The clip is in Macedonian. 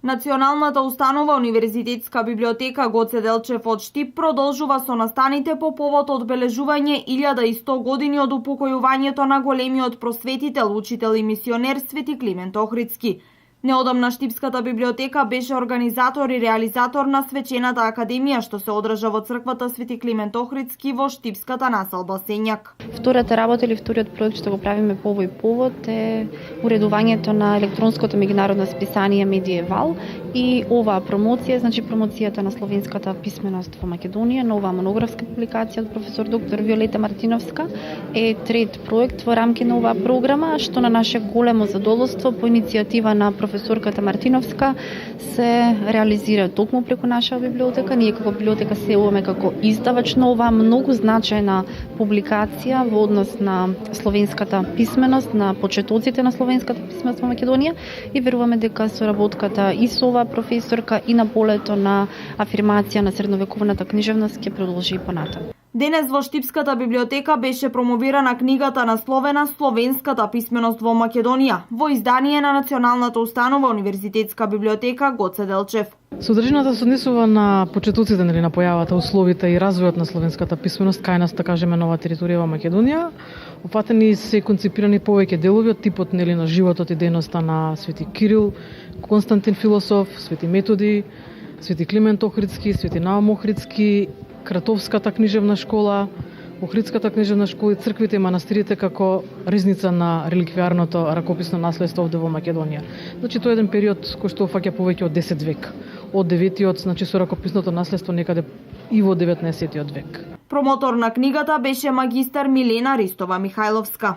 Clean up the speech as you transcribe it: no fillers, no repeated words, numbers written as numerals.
Националната установа Универзитетска библиотека Гоце Делчев од Штип продолжува со настаните по повод одбележување 1100 години од упокојувањето на големиот просветител, учител и мисионер Свети Климент Охридски. Неодамна Штипската библиотека беше организатор и реализатор на Свечената академија, што се одржа во црквата Свети Климент Охридски во Штипската населба Сењак. Втората работа или вториот проект што го правиме по овој повод е уредувањето на електронското меѓународно списание Медиевал и оваа промоција, значи промоцијата на словенската писменост во Македонија, нова монографска публикација од професор доктор Виолета Мартиновска е трет проект во рамки на оваа програма, што на наше големо задоволство по иницијатива на професорката Мартиновска се реализира токму преку наша библиотека. Ние како библиотека се јавуваме како издавач на оваа многу значајна публикација во однос на словенската писменост, на почетоците на словенската писменост во Македонија и веруваме дека соработката и со оваа професорка и на полето на афирмација на средновековната книжевност ќе продолжи и понатаму. Денес во Штипската библиотека беше промовирана книгата насловена Словенската писменост во Македонија во издание на Националната установа Универзитетска библиотека Гоце Делчев. Содржината се однесува на почетоците на појавата, условите и развојот на словенската писменост кај нас, така кажеме, нова територија во Македонија. Опфатени се концепирани повеќе делови од типот на животот и дејноста на Свети Кирил, Константин Философ, Свети Методи, Свети Климент Охридски, Свети Наум Охридски, Кратовската книжевна школа, Охридската книжевна школа и црквите и манастирите како ризница на реликвиарното ракописно наследство овде во Македонија. Значи тоа е еден период кој што фаќа повеќе од 10 век. Од 9-тиот, значи со ракописното наследство некаде и во 19-тиот век. Промотор на книгата беше магистар Милена Ристова Михајловска.